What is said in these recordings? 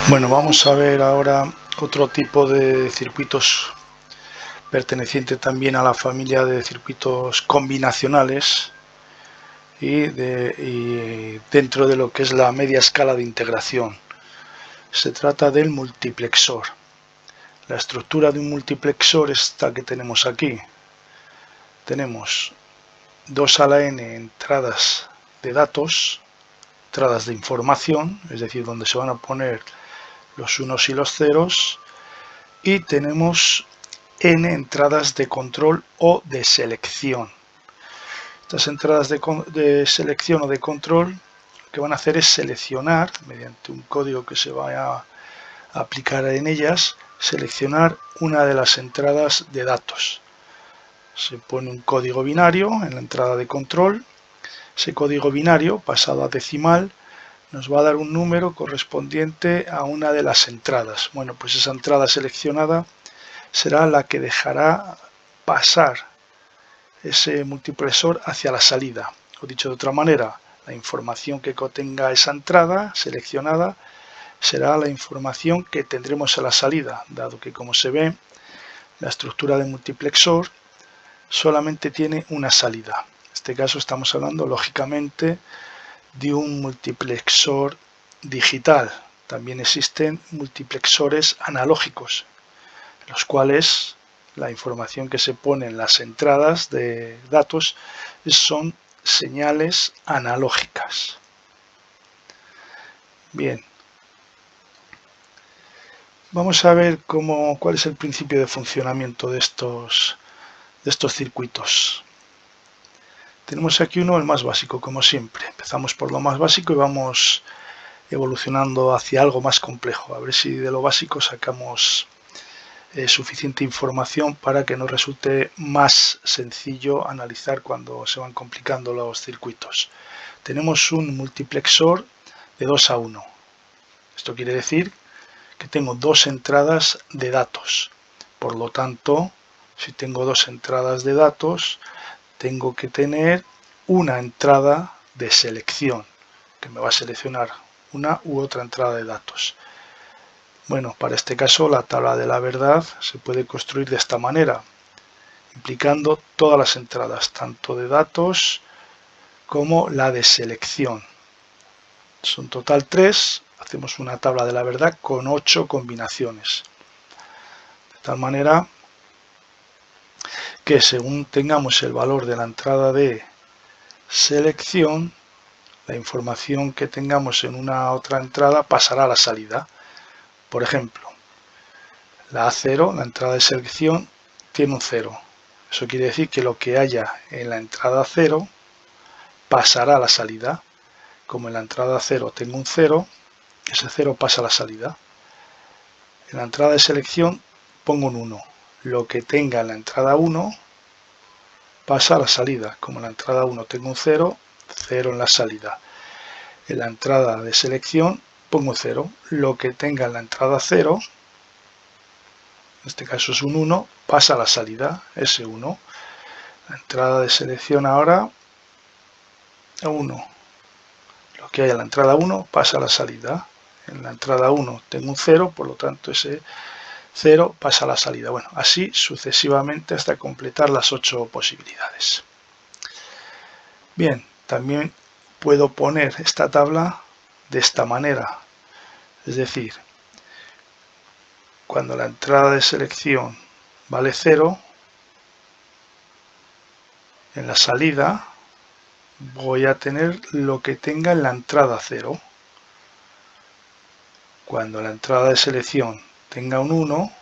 Bueno, vamos a ver ahora otro tipo de circuitos perteneciente también a la familia de circuitos combinacionales y dentro de lo que es la media escala de integración. Se trata del multiplexor. La estructura de un multiplexor es esta que tenemos aquí. Tenemos 2 a la n entradas de datos, entradas de información, es decir, donde se van a poner los unos y los ceros, y tenemos n entradas de control o de selección. Estas entradas de selección o de control lo que van a hacer es seleccionar, mediante un código que se va a aplicar en ellas, seleccionar una de las entradas de datos. Se pone un código binario en la entrada de control. Ese código binario, pasado a decimal, nos va a dar un número correspondiente a una de las entradas. Bueno, pues esa entrada seleccionada será la que dejará pasar ese multiplexor hacia la salida. O dicho de otra manera, la información que contenga esa entrada seleccionada será la información que tendremos a la salida, dado que, como se ve, la estructura de multiplexor solamente tiene una salida. En este caso estamos hablando, lógicamente, de un multiplexor digital. También existen multiplexores analógicos, en los cuales la información que se pone en las entradas de datos son señales analógicas. Bien, vamos a ver cuál es el principio de funcionamiento de estos circuitos. Tenemos aquí uno, el más básico, como siempre. Empezamos por lo más básico y vamos evolucionando hacia algo más complejo. A ver si de lo básico sacamos suficiente información para que nos resulte más sencillo analizar cuando se van complicando los circuitos. Tenemos un multiplexor de 2 a 1. Esto quiere decir que tengo dos entradas de datos. Por lo tanto, si tengo dos entradas de datos, tengo que tener una entrada de selección, que me va a seleccionar una u otra entrada de datos. Bueno, para este caso la tabla de la verdad se puede construir de esta manera, implicando todas las entradas, tanto de datos como la de selección. Son total 3, hacemos una tabla de la verdad con 8 combinaciones. De tal manera que según tengamos el valor de la entrada de selección, la información que tengamos en una otra entrada pasará a la salida. Por ejemplo, la A0, la entrada de selección, tiene un 0. Eso quiere decir que lo que haya en la entrada 0 pasará a la salida. Como en la entrada 0 tengo un 0, ese 0 pasa a la salida. En la entrada de selección pongo un 1. Lo que tenga en la entrada 1 pasa a la salida. Como en la entrada 1 tengo un 0, 0 en la salida. En la entrada de selección pongo 0. Lo que tenga en la entrada 0, en este caso es un 1, pasa a la salida, ese 1. La entrada de selección ahora, 1. Lo que hay en la entrada 1 pasa a la salida. En la entrada 1 tengo un 0, por lo tanto ese 0 pasa a la salida. Bueno, así sucesivamente hasta completar las 8 posibilidades. Bien, también puedo poner esta tabla de esta manera. Es decir, cuando la entrada de selección vale 0, en la salida voy a tener lo que tenga en la entrada 0. Cuando la entrada de selección tenga un 1,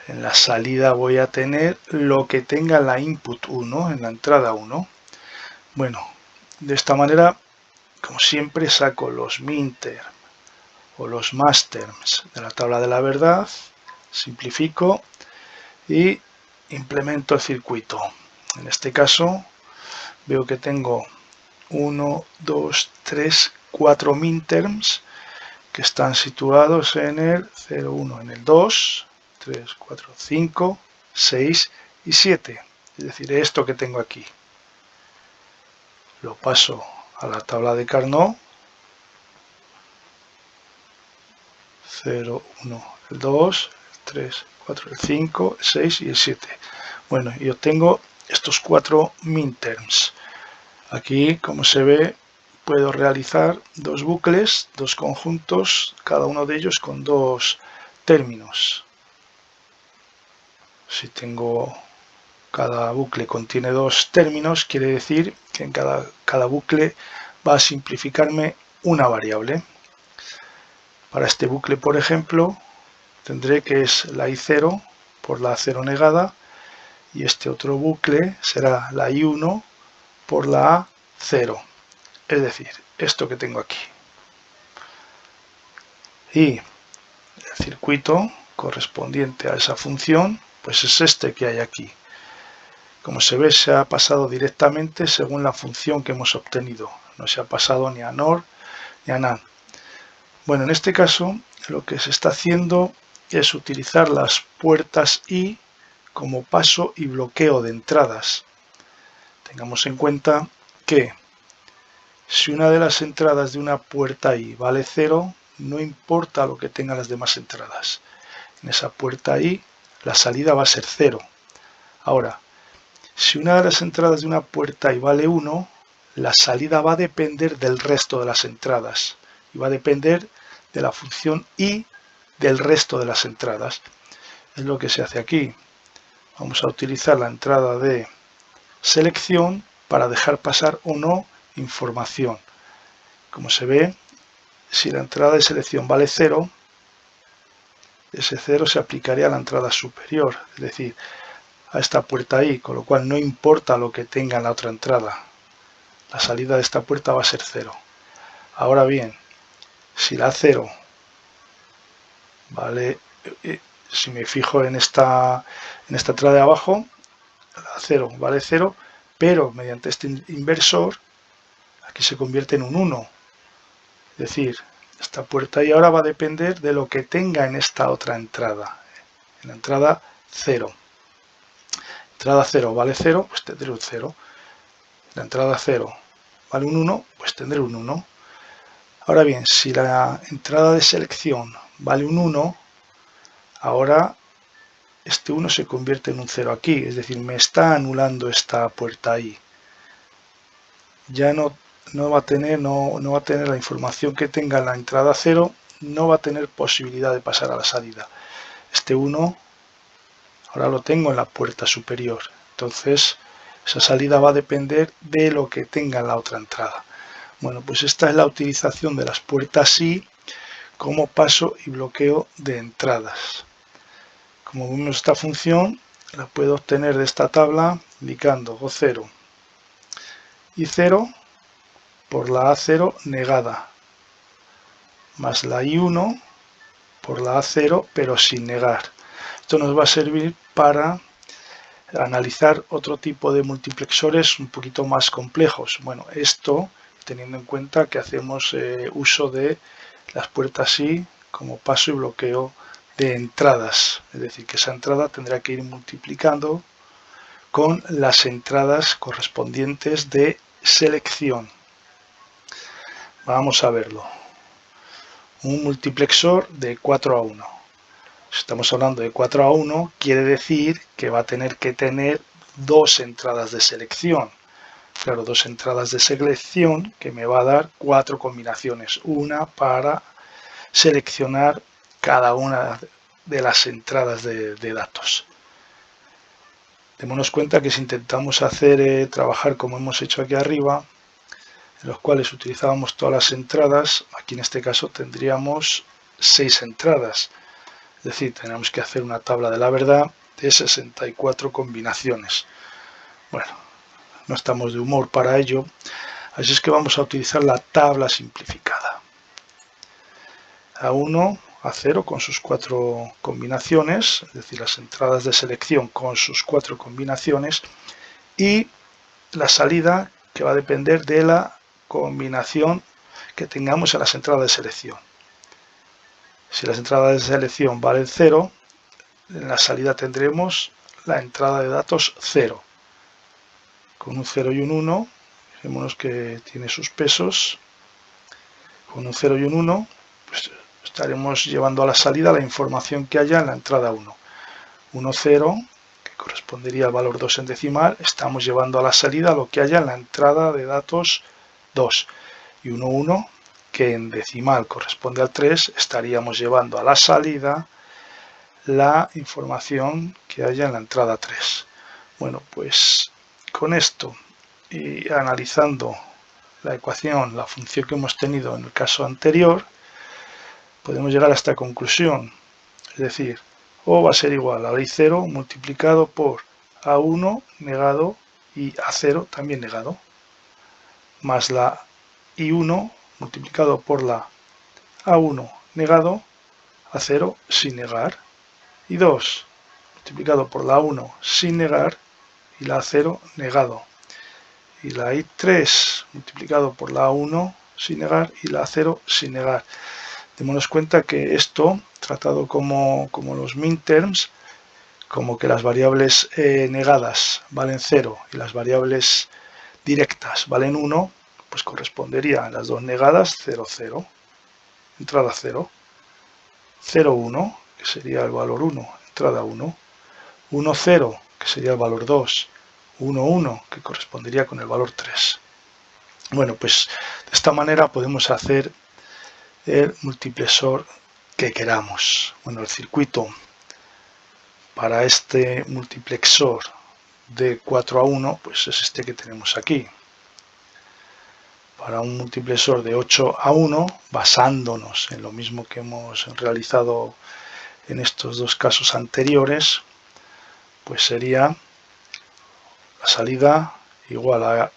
en la salida voy a tener lo que tenga la input 1, en la entrada 1. Bueno, de esta manera, como siempre, saco los minterms o los maxterms de la tabla de la verdad, simplifico y implemento el circuito. En este caso veo que tengo 1, 2, 3, 4 minterms que están situados en el 0, 1, en el 2, 3, 4, 5, 6 y 7. Es decir, esto que tengo aquí. Lo paso a la tabla de Carnot 0, 1, el 2, el 3, 4, el 5, el 6 y el 7. Bueno, y obtengo estos 4 minterms. Aquí, como se ve, puedo realizar dos bucles, dos conjuntos, cada uno de ellos con dos términos. Si tengo cada bucle contiene dos términos, quiere decir que en cada bucle va a simplificarme una variable. Para este bucle, por ejemplo, tendré que es la i0 por la a0 negada, y este otro bucle será la i1 por la a0, es decir, esto que tengo aquí. Y el circuito correspondiente a esa función, pues es este que hay aquí. Como se ve, se ha pasado directamente según la función que hemos obtenido. No se ha pasado ni a NOR ni a NAND. Bueno, en este caso, lo que se está haciendo es utilizar las puertas I como paso y bloqueo de entradas. Tengamos en cuenta que si una de las entradas de una puerta I vale 0, no importa lo que tengan las demás entradas. En esa puerta I la salida va a ser 0. Ahora, si una de las entradas de una puerta I vale 1, la salida va a depender del resto de las entradas y va a depender de la función I del resto de las entradas. Es lo que se hace aquí. Vamos a utilizar la entrada de selección para dejar pasar o no información. Como se ve, si la entrada de selección vale 0, ese 0 se aplicaría a la entrada superior, es decir, a esta puerta I, con lo cual no importa lo que tenga en la otra entrada. La salida de esta puerta va a ser 0. Ahora bien, si la 0 vale, si me fijo en esta entrada de abajo, la 0 vale 0, pero mediante este inversor, aquí se convierte en un 1. Es decir, esta puerta y ahora va a depender de lo que tenga en esta otra entrada, en la entrada 0. Entrada 0 vale 0, pues tendré un 0. La entrada 0 vale un 1, pues tendré un 1. Ahora bien, si la entrada de selección vale un 1, ahora este 1 se convierte en un 0 aquí, es decir, me está anulando esta puerta ahí. Ya no va a tener la información que tenga en la entrada 0, no va a tener posibilidad de pasar a la salida. Este 1 ahora lo tengo en la puerta superior, entonces esa salida va a depender de lo que tenga en la otra entrada. Bueno, pues esta es la utilización de las puertas I como paso y bloqueo de entradas. Como vemos, esta función la puedo obtener de esta tabla indicando O0 y 0 por la A0 negada, más la I1 por la A0 pero sin negar. Esto nos va a servir para analizar otro tipo de multiplexores un poquito más complejos. Bueno, esto teniendo en cuenta que hacemos uso de las puertas I como paso y bloqueo de entradas, es decir, que esa entrada tendrá que ir multiplicando con las entradas correspondientes de selección. Vamos a verlo. Un multiplexor de 4 a 1. Si estamos hablando de 4 a 1, quiere decir que va a tener que tener dos entradas de selección. Claro, dos entradas de selección que me va a dar 4 combinaciones. Una para seleccionar cada una de las entradas de datos. Démonos cuenta que si intentamos hacer trabajar como hemos hecho aquí arriba, en los cuales utilizábamos todas las entradas, aquí en este caso tendríamos 6 entradas. Es decir, tenemos que hacer una tabla de la verdad de 64 combinaciones. Bueno, no estamos de humor para ello, así es que vamos a utilizar la tabla simplificada. A1, A0 con sus 4 combinaciones, es decir, las entradas de selección con sus 4 combinaciones, y la salida que va a depender de la combinación que tengamos en las entradas de selección. Si las entradas de selección valen 0, en la salida tendremos la entrada de datos 0. Con un 0 y un 1, fijémonos que tiene sus pesos. Con un 0 y un 1, pues estaremos llevando a la salida la información que haya en la entrada 1. 1, 0, que correspondería al valor 2 en decimal, estamos llevando a la salida lo que haya en la entrada de datos 2. Y 1, 1, que en decimal corresponde al 3, estaríamos llevando a la salida la información que haya en la entrada 3. Bueno, pues con esto y analizando la ecuación, la función que hemos tenido en el caso anterior, podemos llegar a esta conclusión. Es decir, O va a ser igual a I0 multiplicado por A1 negado y A0 también negado, más la I1 multiplicado por la A1 negado, A0 sin negar, y 2 multiplicado por la 1 sin negar y la A0 negado, y la I3 multiplicado por la A1 sin negar y la A0 sin negar. Démonos cuenta que esto, tratado como los minterms, como que las variables negadas valen 0 y las variables directas valen 1, pues correspondería a las dos negadas 0, 0, entrada 0, 0, 1, que sería el valor 1, entrada 1, 1, 0, que sería el valor 2, 1, 1, que correspondería con el valor 3. Bueno, pues de esta manera podemos hacer el multiplexor que queramos. Bueno, el circuito para este multiplexor de 4 a 1 pues es este que tenemos aquí. Para un multiplexor de 8 a 1, basándonos en lo mismo que hemos realizado en estos dos casos anteriores, pues sería la salida igual a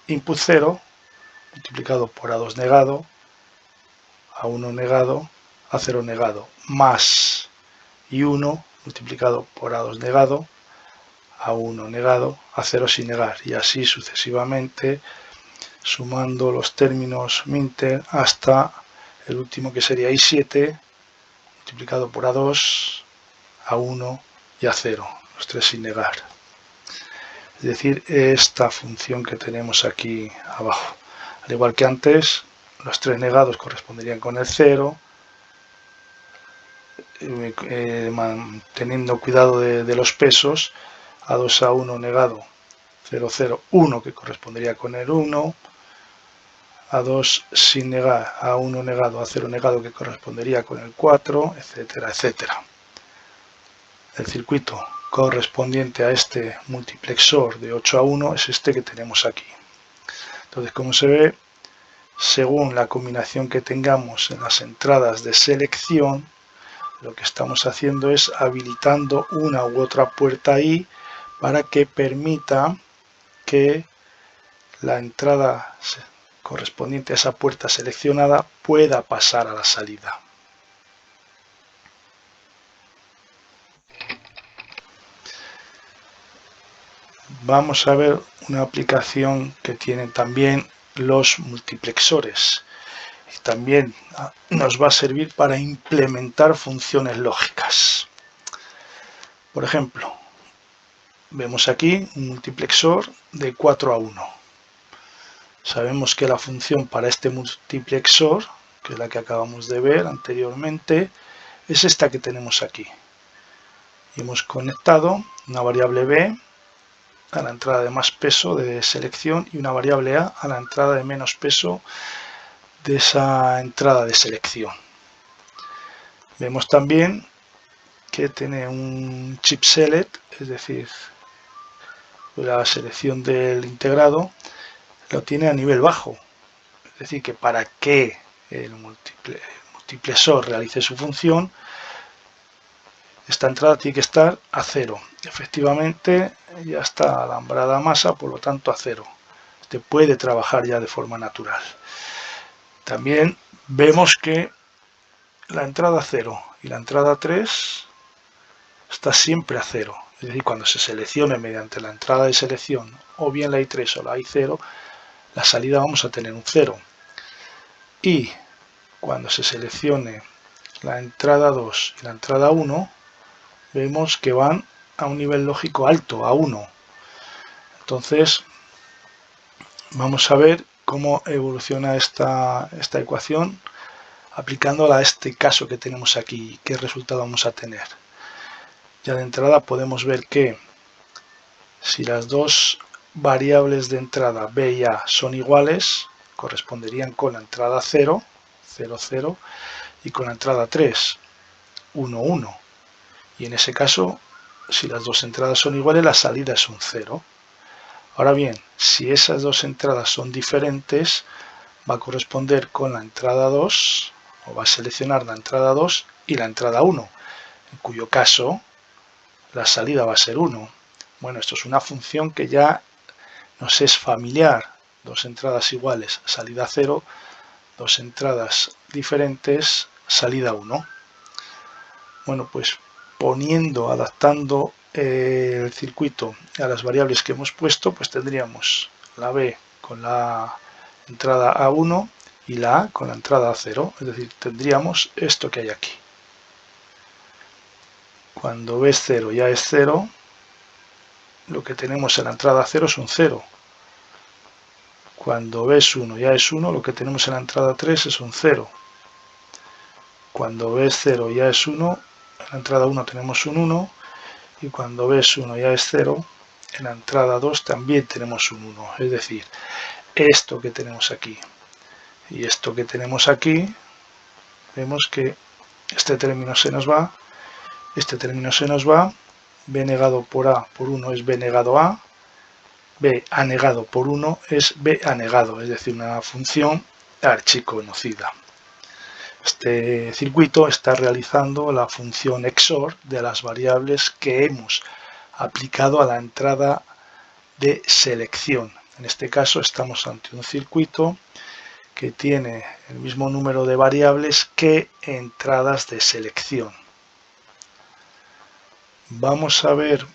input 0 multiplicado por A2 negado, A1 negado, A0 negado, más I1 multiplicado por A2 negado, A1 negado, A0 sin negar, y así sucesivamente, sumando los términos minter hasta el último, que sería I7 multiplicado por A2, A1 y A0, los tres sin negar. Es decir, esta función que tenemos aquí abajo. Al igual que antes, los tres negados corresponderían con el 0, teniendo cuidado de los pesos, A2, A1 negado, 0, 0, 1, que correspondería con el 1, A2 sin negar, A1 negado, A0 negado, que correspondería con el 4, etcétera, etcétera. El circuito correspondiente a este multiplexor de 8 a 1 es este que tenemos aquí. Entonces, como se ve, según la combinación que tengamos en las entradas de selección, lo que estamos haciendo es habilitando una u otra puerta ahí para que permita que la entrada correspondiente a esa puerta seleccionada pueda pasar a la salida. Vamos a ver una aplicación que tienen también los multiplexores. Y también nos va a servir para implementar funciones lógicas. Por ejemplo, vemos aquí un multiplexor de 4 a 1. Sabemos que la función para este multiplexor, que es la que acabamos de ver anteriormente, es esta que tenemos aquí. Y hemos conectado una variable b a la entrada de más peso de selección y una variable a la entrada de menos peso de esa entrada de selección. Vemos también que tiene un chip select, es decir, la selección del integrado lo tiene a nivel bajo. Es decir, que para que el multiplexor realice su función, esta entrada tiene que estar a 0. Efectivamente, ya está alambrada a masa, por lo tanto a 0. Este puede trabajar ya de forma natural. También vemos que la entrada 0 y la entrada 3 está siempre a 0. Es decir, cuando se seleccione mediante la entrada de selección o bien la I3 o la I0, la salida vamos a tener un 0. Y cuando se seleccione la entrada 2 y la entrada 1, vemos que van a un nivel lógico alto, a 1. Entonces, vamos a ver cómo evoluciona esta ecuación aplicándola a este caso que tenemos aquí. ¿Qué resultado vamos a tener? Ya de entrada podemos ver que si las dos variables de entrada b y a son iguales, corresponderían con la entrada 0, 0, 0, y con la entrada 3, 1, 1. Y en ese caso, si las dos entradas son iguales, la salida es un 0. Ahora bien, si esas dos entradas son diferentes, va a corresponder con la entrada 2, o va a seleccionar la entrada 2 y la entrada 1, en cuyo caso la salida va a ser 1. Bueno, esto es una función que ya nos es familiar. Dos entradas iguales, salida 0, dos entradas diferentes, salida 1. Bueno, pues adaptando el circuito a las variables que hemos puesto, pues tendríamos la B con la entrada A1 y la A con la entrada A0, es decir, tendríamos esto que hay aquí. Cuando B es 0 y A es 0, lo que tenemos en la entrada 0 es un 0. Cuando B es 1 y A es 1, lo que tenemos en la entrada 3 es un 0. Cuando B es 0 y A es 1, en la entrada 1 tenemos un 1. Y cuando B es 1 y A es 0, en la entrada 2 también tenemos un 1. Es decir, esto que tenemos aquí y esto que tenemos aquí, vemos que este término se nos va, este término se nos va, B negado por A por 1 es B negado A, B anegado por 1 es B anegado, es decir, una función archiconocida. Este circuito está realizando la función XOR de las variables que hemos aplicado a la entrada de selección. En este caso estamos ante un circuito que tiene el mismo número de variables que entradas de selección. Vamos a ver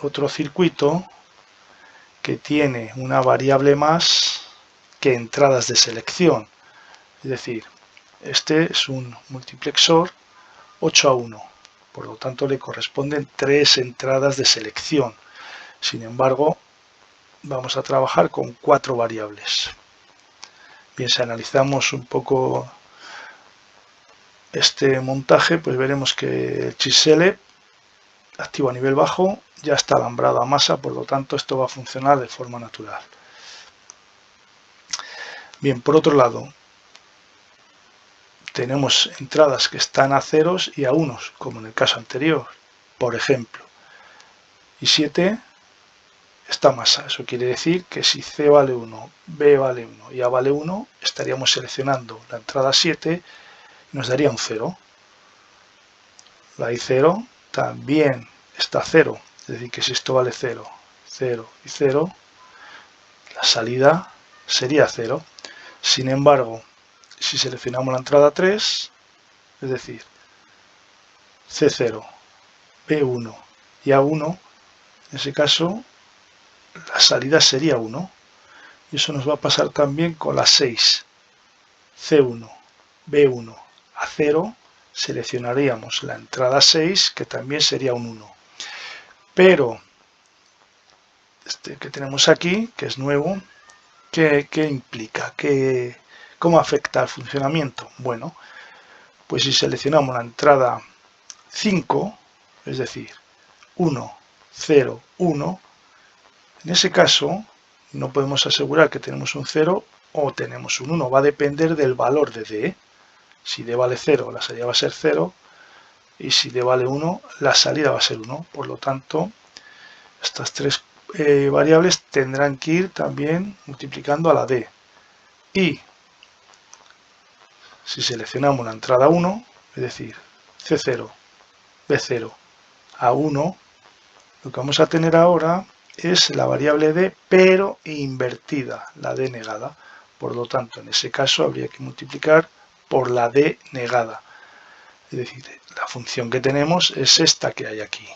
otro circuito que tiene una variable más que entradas de selección. Es decir, este es un multiplexor 8-1, por lo tanto le corresponden 3 entradas de selección. Sin embargo, vamos a trabajar con 4 variables. Bien, si analizamos un poco este montaje, pues veremos que el chisele activo a nivel bajo ya está alambrado a masa, por lo tanto esto va a funcionar de forma natural. Bien, por otro lado, tenemos entradas que están a ceros y a unos, como en el caso anterior. Por ejemplo, I7 está masa. Eso quiere decir que si C vale 1, B vale 1 y A vale 1, estaríamos seleccionando la entrada 7 y nos daría un 0. La I0 también está a 0. Es decir, que si esto vale 0, 0 y 0, la salida sería 0. Sin embargo, si seleccionamos la entrada 3, es decir, C0, B1 y A1, en ese caso la salida sería 1. Y eso nos va a pasar también con la 6, C1, B1, A0, seleccionaríamos la entrada 6, que también sería un 1. Pero este que tenemos aquí, que es nuevo, ¿qué implica? ¿Cómo afecta al funcionamiento? Bueno, pues si seleccionamos la entrada 5, es decir, 1, 0, 1, en ese caso no podemos asegurar que tenemos un 0 o tenemos un 1, va a depender del valor de D. Si D vale 0, la salida va a ser 0, y si D vale 1, la salida va a ser 1. Por lo tanto, estas tres variables tendrán que ir también multiplicando a la D. Y si seleccionamos la entrada 1, es decir, C0, B0, A1, lo que vamos a tener ahora es la variable D, pero invertida, la D negada. Por lo tanto, en ese caso habría que multiplicar por la D negada. Es decir, la función que tenemos es esta que hay aquí.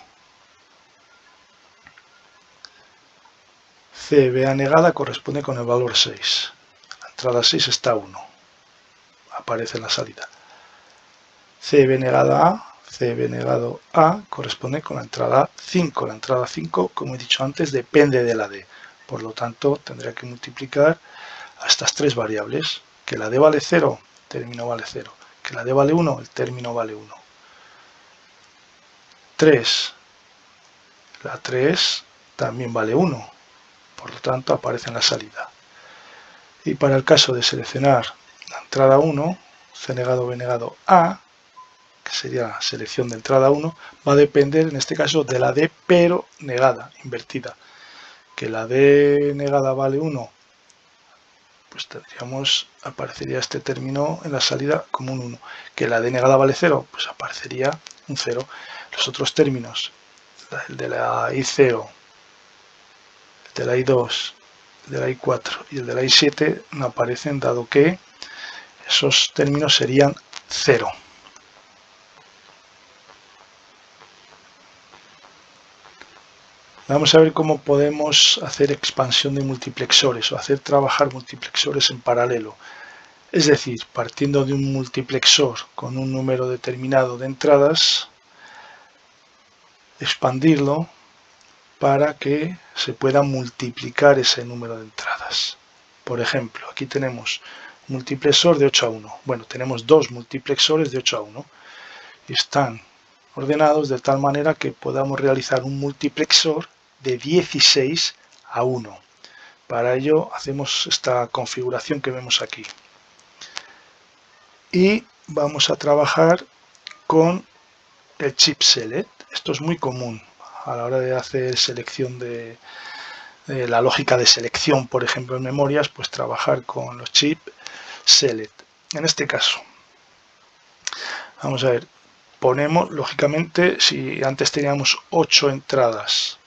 CBA negada corresponde con el valor 6. La entrada 6 está 1. Aparece en la salida. CB negada A, CB negado A corresponde con la entrada 5. La entrada 5, como he dicho antes, depende de la D. Por lo tanto, tendré que multiplicar a estas tres variables. Que la D vale 0, término vale 0. que la D vale 1, el término vale 1. 3, la 3 también vale 1, por lo tanto aparece en la salida. Y para el caso de seleccionar la entrada 1, C negado, B negado, A, que sería la selección de entrada 1, va a depender en este caso de la D pero negada, invertida. Que la D negada vale 1, pues aparecería este término en la salida como un 1. Que la D negada vale 0, pues aparecería un 0. Los otros términos, el de la I0, el de la I2, el de la I4 y el de la I7 no aparecen, dado que esos términos serían 0. Vamos a ver cómo podemos hacer expansión de multiplexores o hacer trabajar multiplexores en paralelo. Es decir, partiendo de un multiplexor con un número determinado de entradas, expandirlo para que se pueda multiplicar ese número de entradas. Por ejemplo, aquí tenemos un multiplexor de 8 a 1. Bueno, tenemos dos multiplexores de 8 a 1 y están ordenados de tal manera que podamos realizar un multiplexor de 16 a 1. Para ello hacemos esta configuración que vemos aquí. Y vamos a trabajar con el chip select. Esto es muy común a la hora de hacer selección de la lógica de selección, por ejemplo, en memorias, pues trabajar con los chip select. En este caso, vamos a ver, ponemos, lógicamente, si antes teníamos 8 entradas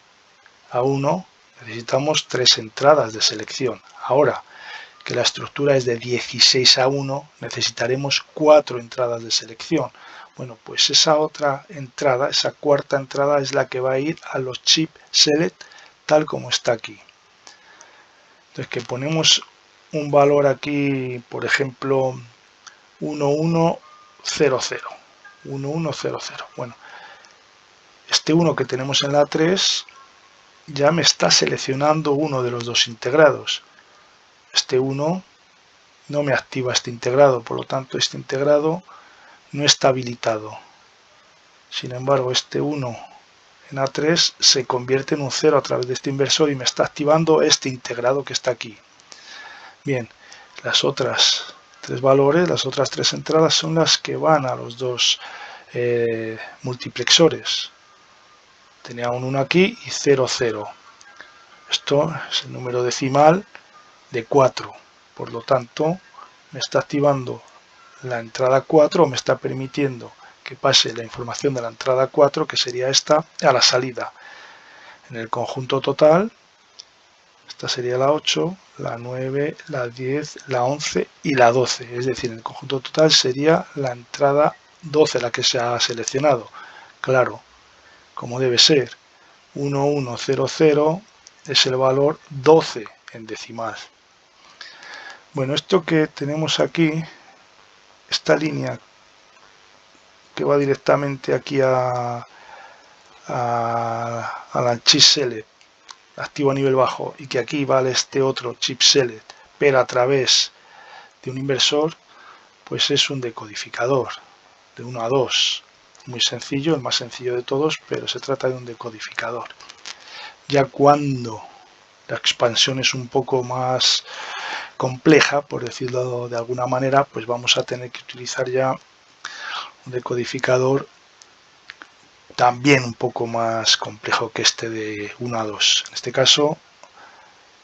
a 1, necesitamos 3 entradas de selección. Ahora que la estructura es de 16 a 1, necesitaremos 4 entradas de selección. Bueno, pues esa otra entrada, esa cuarta entrada, es la que va a ir a los chip select tal como está aquí. Entonces, que ponemos un valor aquí, por ejemplo, 1100. 1100. Bueno, este 1 que tenemos en la 3 ya me está seleccionando uno de los dos integrados. Este 1 no me activa este integrado, por lo tanto este integrado no está habilitado. Sin embargo, este 1 en A3 se convierte en un 0 a través de este inversor y me está activando este integrado que está aquí. Bien, las otras tres valores, las otras tres entradas son las que van a los dos multiplexores. Tenía un 1 aquí y 0, 0. Esto es el número decimal de 4. Por lo tanto, me está activando la entrada 4, o me está permitiendo que pase la información de la entrada 4, que sería esta, a la salida. En el conjunto total, esta sería la 8, la 9, la 10, la 11 y la 12. Es decir, en el conjunto total sería la entrada 12 la que se ha seleccionado. Claro, como debe ser, 1100 es el valor 12 en decimal. Bueno, esto que tenemos aquí, esta línea que va directamente aquí a la chip select activo a nivel bajo y que aquí vale este otro chip select pero a través de un inversor, pues es un decodificador de 1 a 2, muy sencillo, el más sencillo de todos, pero se trata de un decodificador. Ya cuando la expansión es un poco más compleja, por decirlo de alguna manera, pues vamos a tener que utilizar ya un decodificador también un poco más complejo que este de 1 a 2. En este caso,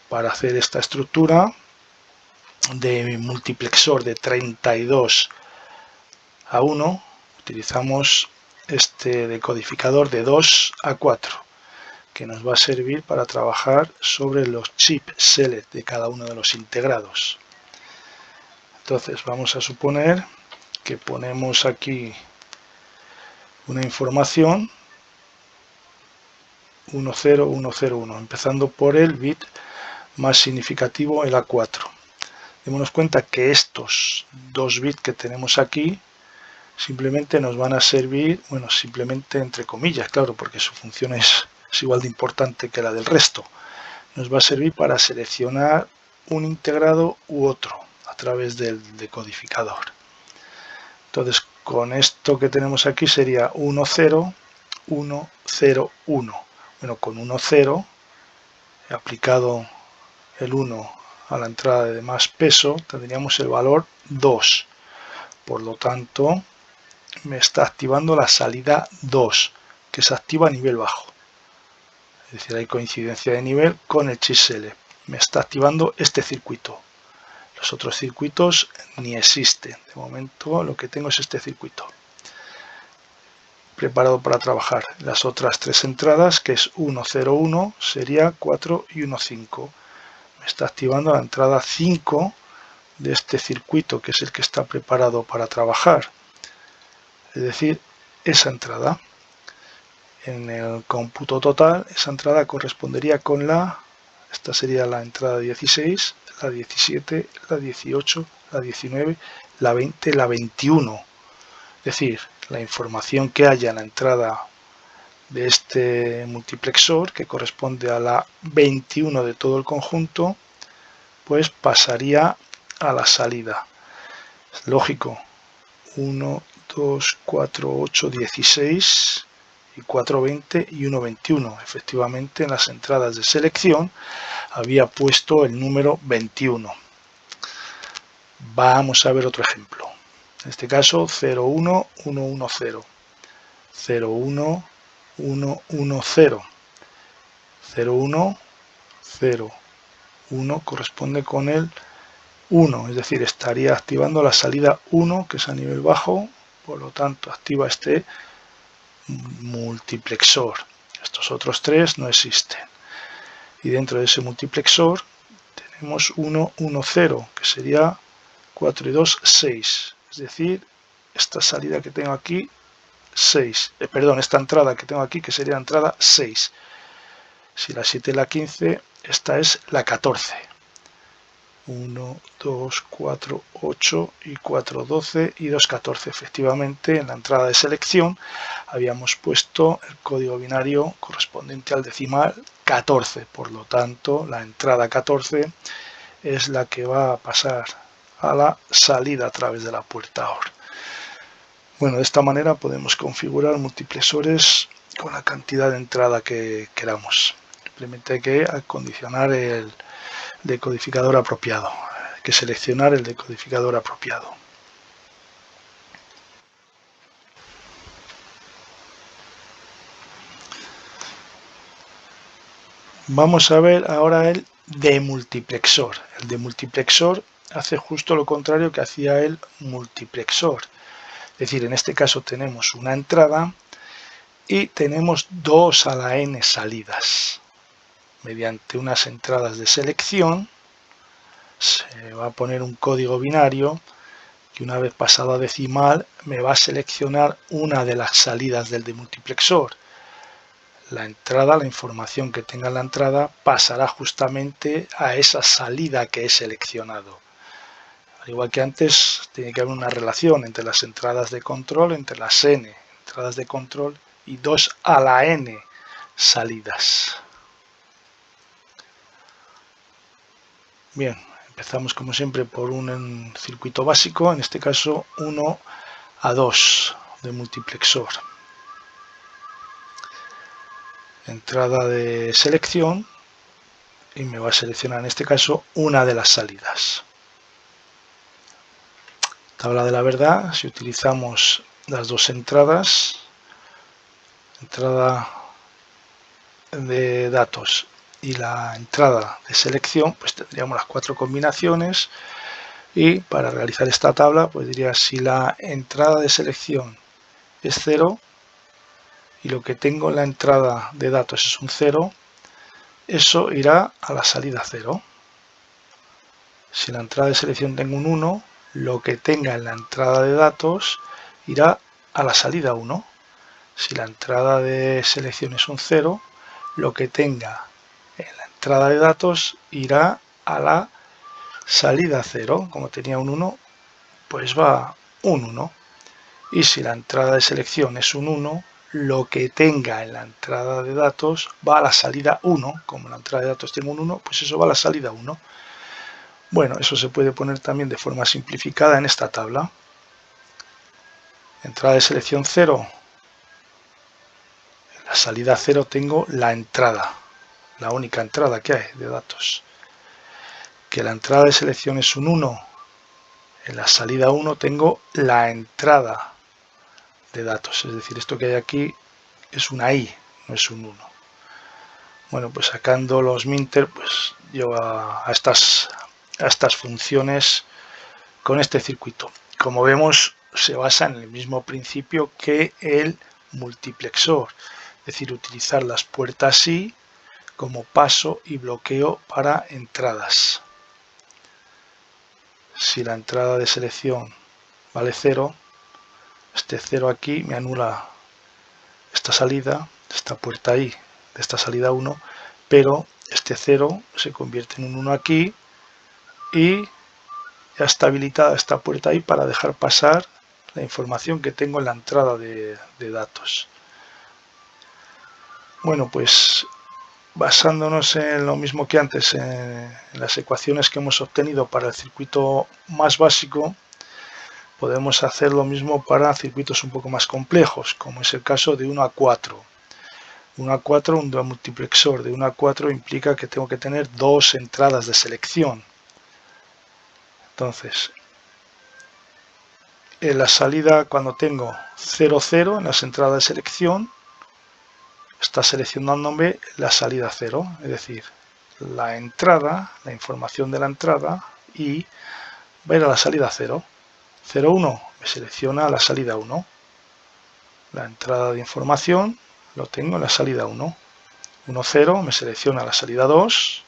para hacer esta estructura de multiplexor de 32 a 1, utilizamos este decodificador de 2 a 4, que nos va a servir para trabajar sobre los chip select de cada uno de los integrados. Entonces vamos a suponer que ponemos aquí una información 10101, empezando por el bit más significativo, el A4. Démonos cuenta que estos dos bits que tenemos aquí simplemente nos van a servir, bueno, simplemente entre comillas, claro, porque su función es igual de importante que la del resto. Nos va a servir para seleccionar un integrado u otro a través del decodificador. Entonces, con esto que tenemos aquí sería 1, 0, 1, 0, 1. Bueno, con 1, 0 he aplicado el 1 a la entrada de más peso, tendríamos el valor 2. Por lo tanto, me está activando la salida 2, que se activa a nivel bajo. Es decir, hay coincidencia de nivel con el chip select. Me está activando este circuito. Los otros circuitos ni existen. De momento lo que tengo es este circuito preparado para trabajar. Las otras tres entradas, que es 1, 0, 1, sería 4 y 1, 5. Me está activando la entrada 5 de este circuito, que es el que está preparado para trabajar. Es decir, esa entrada. En el cómputo total, esa entrada correspondería con esta sería la entrada 16, la 17, la 18, la 19, la 20, la 21. Es decir, la información que haya en la entrada de este multiplexor, que corresponde a la 21 de todo el conjunto, pues pasaría a la salida. Es lógico, 1, 2, 4, 8, 16 y 4, 20 y 1, 21. Efectivamente, en las entradas de selección había puesto el número 21. Vamos a ver otro ejemplo. En este caso, 0, 1, 1, 1, 0. 0, 1, 1, 1, 0. 0, 1, 0. 1 corresponde con el 1, es decir, estaría activando la salida 1, que es a nivel bajo, por lo tanto activa este multiplexor. Estos otros tres no existen. Y dentro de ese multiplexor tenemos 1, 1, 0, que sería 4 y 2, 6. Es decir, esta salida que tengo aquí, 6. Perdón, esta entrada que tengo aquí, que sería la entrada 6. Si la 7 es la 15, esta es la 14. 1, 2, 4, 8 y 4, 12 y 2, 14. Efectivamente, en la entrada de selección habíamos puesto el código binario correspondiente al decimal 14. Por lo tanto, la entrada 14 es la que va a pasar a la salida a través de la puerta OR. Bueno, de esta manera podemos configurar multiplexores con la cantidad de entrada que queramos. Simplemente hay que acondicionar el decodificador apropiado. Hay que seleccionar el decodificador apropiado. Vamos a ver ahora el demultiplexor. El demultiplexor hace justo lo contrario que hacía el multiplexor. Es decir, en este caso tenemos una entrada y tenemos 2 a la n salidas. Mediante unas entradas de selección se va a poner un código binario que una vez pasado a decimal me va a seleccionar una de las salidas del demultiplexor. La entrada, la información que tenga en la entrada pasará justamente a esa salida que he seleccionado. Al igual que antes, tiene que haber una relación entre las entradas de control, entre las n entradas de control y 2 a la n salidas. Bien, empezamos como siempre por un circuito básico, en este caso 1 a 2 de multiplexor. Entrada de selección y me va a seleccionar en este caso una de las salidas. Tabla de la verdad, si utilizamos las dos entradas, entrada de datos y la entrada de selección, pues tendríamos las 4 combinaciones y para realizar esta tabla, pues diría si la entrada de selección es 0 y lo que tengo en la entrada de datos es un 0, eso irá a la salida 0. Si en la entrada de selección tengo un 1, lo que tenga en la entrada de datos irá a la salida 1. Si la entrada de selección es un 0, lo que tenga en la entrada de datos irá a la salida 0. Como tenía un 1, pues va un 1. Y si la entrada de selección es un 1, lo que tenga en la entrada de datos va a la salida 1. Como en la entrada de datos tengo un 1, pues eso va a la salida 1. Bueno, eso se puede poner también de forma simplificada en esta tabla. entrada de selección 0, en la salida 0 tengo la entrada, la única entrada que hay de datos. Que la entrada de selección es un 1, en la salida 1 tengo la entrada de datos, es decir, esto que hay aquí es una I, no es un 1. Bueno, pues sacando los minter, pues llevo a estas funciones con este circuito. Como vemos, se basa en el mismo principio que el multiplexor, es decir, utilizar las puertas I como paso y bloqueo para entradas. Si la entrada de selección vale 0, este 0 aquí me anula esta salida, esta puerta I de esta salida 1, pero este 0 se convierte en un 1 aquí y ya está habilitada esta puerta ahí para dejar pasar la información que tengo en la entrada de datos. Bueno, pues basándonos en lo mismo que antes, en las ecuaciones que hemos obtenido para el circuito más básico, podemos hacer lo mismo para circuitos un poco más complejos, como es el caso de 1 a 4. 1 a 4, un multiplexor de 1 a 4 implica que tengo que tener dos entradas de selección. Entonces, en la salida, cuando tengo 0, 0 en las entradas de selección, está seleccionándome la salida 0, es decir, la entrada, la información de la entrada, y va a ir a la salida 0. 0, 1 me selecciona la salida 1. La entrada de información lo tengo en la salida 1. 1, 0 me selecciona la salida 2.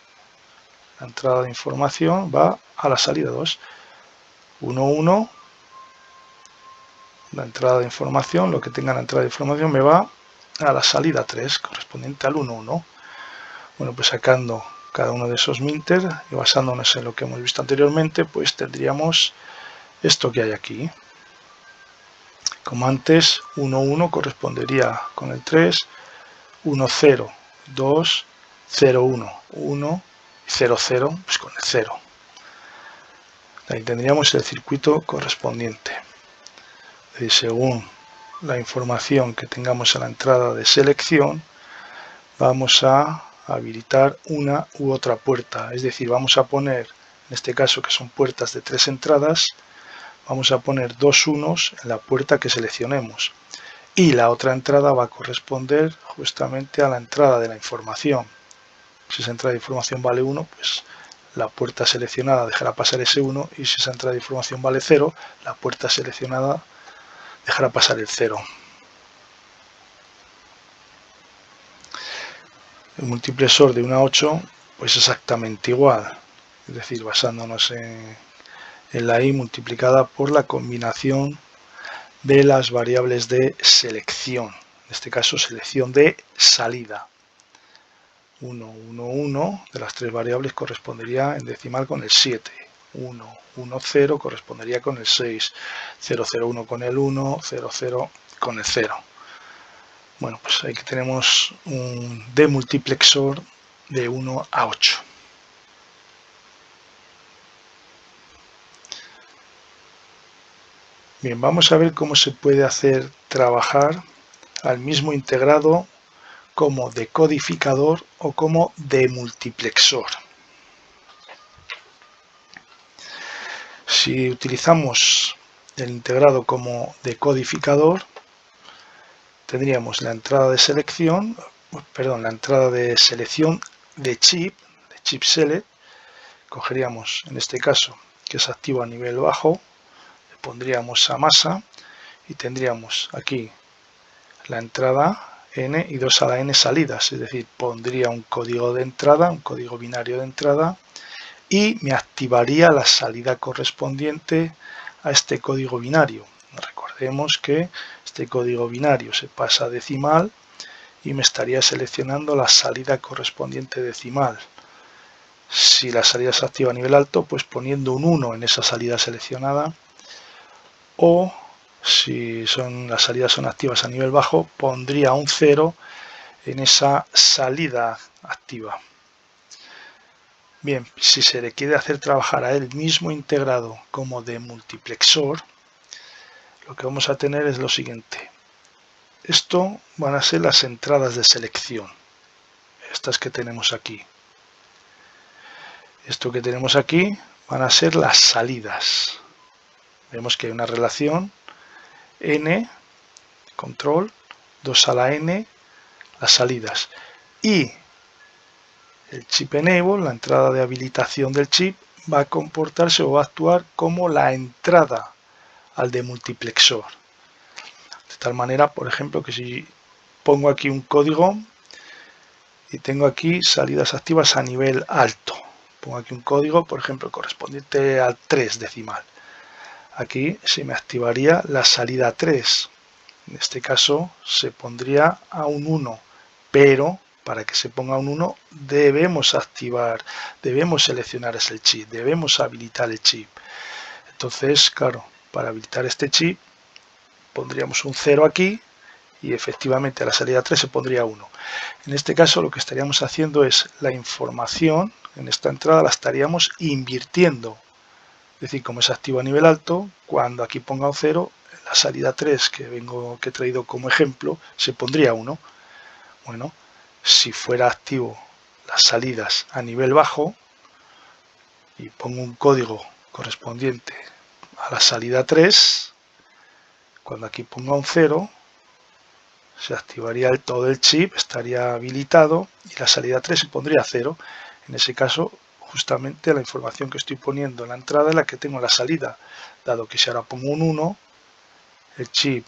La entrada de información va a la salida 2. 1, 1, la entrada de información, lo que tenga la entrada de información me va a la salida 3, correspondiente al 1, 1. Bueno, pues sacando cada uno de esos minter y basándonos en lo que hemos visto anteriormente, pues tendríamos esto que hay aquí. Como antes, 1, 1 correspondería con el 3, 1, 0, 2, 0, 1, 1, 0, 0, pues con el 0. Ahí tendríamos el circuito correspondiente. Y según la información que tengamos en la entrada de selección, vamos a habilitar una u otra puerta, es decir, vamos a poner, en este caso que son puertas de 3 entradas, vamos a poner 2 unos en la puerta que seleccionemos y la otra entrada va a corresponder justamente a la entrada de la información. Si esa entrada de información vale 1, pues la puerta seleccionada dejará pasar ese 1, y si esa entrada de información vale 0, la puerta seleccionada dejará pasar el 0. El multiplexor de 1 a 8, pues exactamente igual, es decir, basándonos en la I multiplicada por la combinación de las variables de selección, en este caso selección de salida. 1, 1, 1 de las tres variables correspondería en decimal con el 7. 1, 1, 0 correspondería con el 6. 0, 0, 1 con el 1. 0, 0 con el 0. Bueno, pues aquí tenemos un demultiplexor de 1 a 8. Bien, vamos a ver cómo se puede hacer trabajar al mismo integrado como decodificador o como demultiplexor. Si utilizamos el integrado como decodificador, tendríamos la entrada de selección, la entrada de selección de chip select. Cogeríamos en este caso que es activo a nivel bajo, le pondríamos a masa y tendríamos aquí la entrada n y 2 a la n salidas, es decir, pondría un código de entrada, un código binario de entrada, y me activaría la salida correspondiente a este código binario. Recordemos que este código binario se pasa a decimal y me estaría seleccionando la salida correspondiente decimal. Si la salida se activa a nivel alto, pues poniendo un 1 en esa salida seleccionada, o si las salidas son activas a nivel bajo, pondría un 0 en esa salida activa. Bien, si se le quiere hacer trabajar a él mismo integrado como demultiplexor, lo que vamos a tener es lo siguiente. Esto van a ser las entradas de selección, estas que tenemos aquí. Esto que tenemos aquí van a ser las salidas. Vemos que hay una relación n, control, 2 a la n, las salidas. Y el chip enable, la entrada de habilitación del chip, va a comportarse o va a actuar como la entrada al demultiplexor. De tal manera, por ejemplo, que si pongo aquí un código y tengo aquí salidas activas a nivel alto, pongo aquí un código, por ejemplo, correspondiente al 3 decimal. Aquí se me activaría la salida 3. En este caso se pondría a un 1, pero para que se ponga un 1 debemos seleccionar ese chip, debemos habilitar el chip. Entonces, claro, para habilitar este chip pondríamos un 0 aquí y efectivamente a la salida 3 se pondría 1. En este caso lo que estaríamos haciendo es la información en esta entrada la estaríamos invirtiendo. Es decir, como es activo a nivel alto, cuando aquí ponga un 0, la salida 3 que he traído como ejemplo se pondría 1. Bueno, si fuera activo las salidas a nivel bajo y pongo un código correspondiente a la salida 3, cuando aquí ponga un 0, se activaría todo el chip, estaría habilitado y la salida 3 se pondría 0. En ese caso, justamente la información que estoy poniendo en la entrada es la que tengo en la salida, dado que si ahora pongo un 1, el chip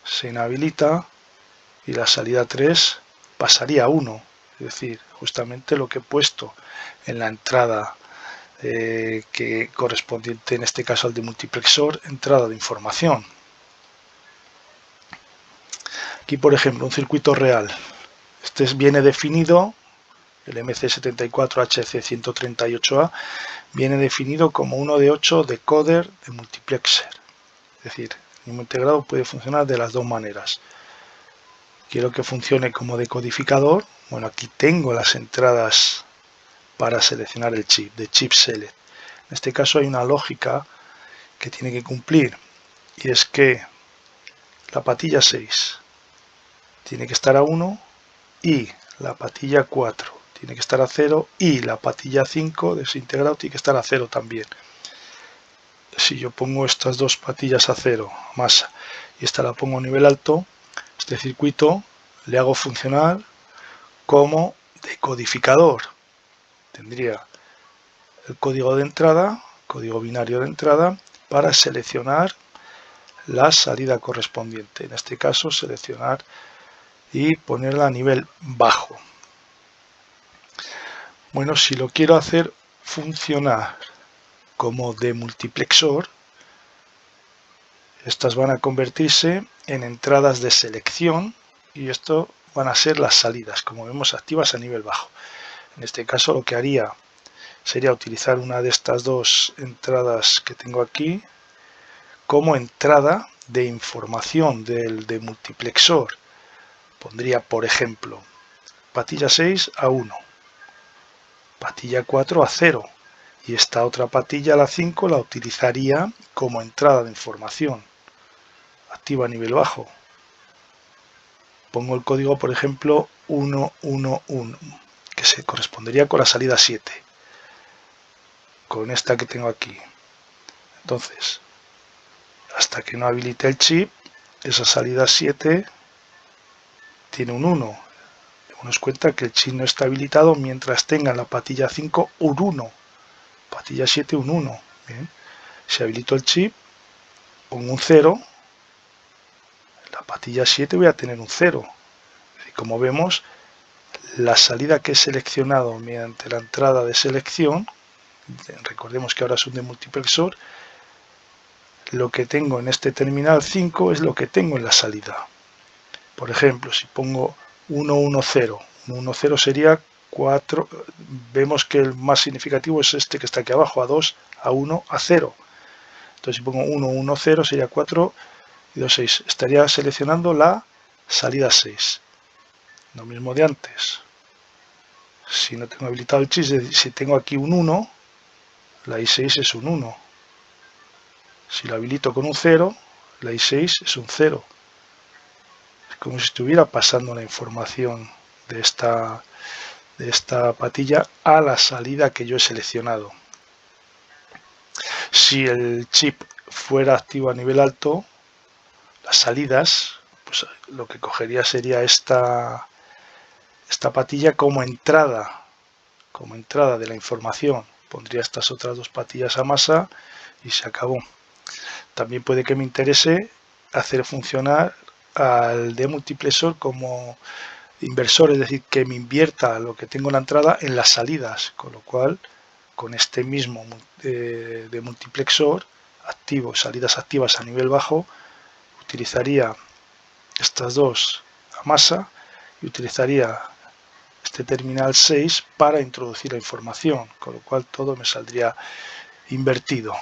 se inhabilita y la salida 3 pasaría a 1. Es decir, justamente lo que he puesto en la entrada que correspondiente en este caso al demultiplexor, entrada de información. Aquí, por ejemplo, un circuito real. Este viene definido, el MC74HC138A, viene definido como uno de 8 decoder de multiplexer. Es decir, el mismo integrado puede funcionar de las dos maneras. Quiero que funcione como decodificador. Bueno, aquí tengo las entradas para seleccionar el chip, de chip select. En este caso hay una lógica que tiene que cumplir, y es que la patilla 6 tiene que estar a 1 y la patilla 4 tiene que estar a 0 y la patilla 5 de ese integrado tiene que estar a 0 también. Si yo pongo estas dos patillas a 0, masa, y esta la pongo a nivel alto, este circuito le hago funcionar como decodificador. Tendría el código de entrada, código binario de entrada, para seleccionar la salida correspondiente. En este caso, seleccionar y ponerla a nivel bajo. Bueno, si lo quiero hacer funcionar como demultiplexor, estas van a convertirse en entradas de selección y esto van a ser las salidas, como vemos, activas a nivel bajo. En este caso lo que haría sería utilizar una de estas dos entradas que tengo aquí como entrada de información del demultiplexor. Pondría, por ejemplo, patilla 6 a 1, patilla 4 a 0 y esta otra patilla, la 5, la utilizaría como entrada de información activa a nivel bajo. Pongo el código, por ejemplo, 111, que se correspondería con la salida 7, con esta que tengo aquí. Entonces, hasta que no habilite el chip, esa salida 7 tiene un 1. Demos cuenta que el chip no está habilitado mientras tenga en la patilla 5 un 1, patilla 7 un 1. Bien. Si habilito el chip, pongo un 0, en la patilla 7 voy a tener un 0. Y como vemos, la salida que he seleccionado mediante la entrada de selección, recordemos que ahora es un demultiplexor, lo que tengo en este terminal 5 es lo que tengo en la salida. Por ejemplo, si pongo 110, 110 sería 4, vemos que el más significativo es este que está aquí abajo, a 2, a 1, a 0. Entonces si pongo 110 sería 4 y 2, 6. Estaría seleccionando la salida 6. Lo mismo de antes. Si no tengo habilitado el chip, si tengo aquí un 1, la I6 es un 1. Si lo habilito con un 0, Play 6 es un 0. Es como si estuviera pasando la información de esta patilla a la salida que yo he seleccionado. Si el chip fuera activo a nivel alto, las salidas, pues lo que cogería sería esta patilla como entrada de la información. Pondría estas otras dos patillas a masa y se acabó. También puede que me interese hacer funcionar al demultiplexor como inversor, es decir, que me invierta lo que tengo en la entrada en las salidas, con lo cual con este mismo demultiplexor activo, salidas activas a nivel bajo, utilizaría estas dos a masa y utilizaría este terminal 6 para introducir la información, con lo cual todo me saldría invertido.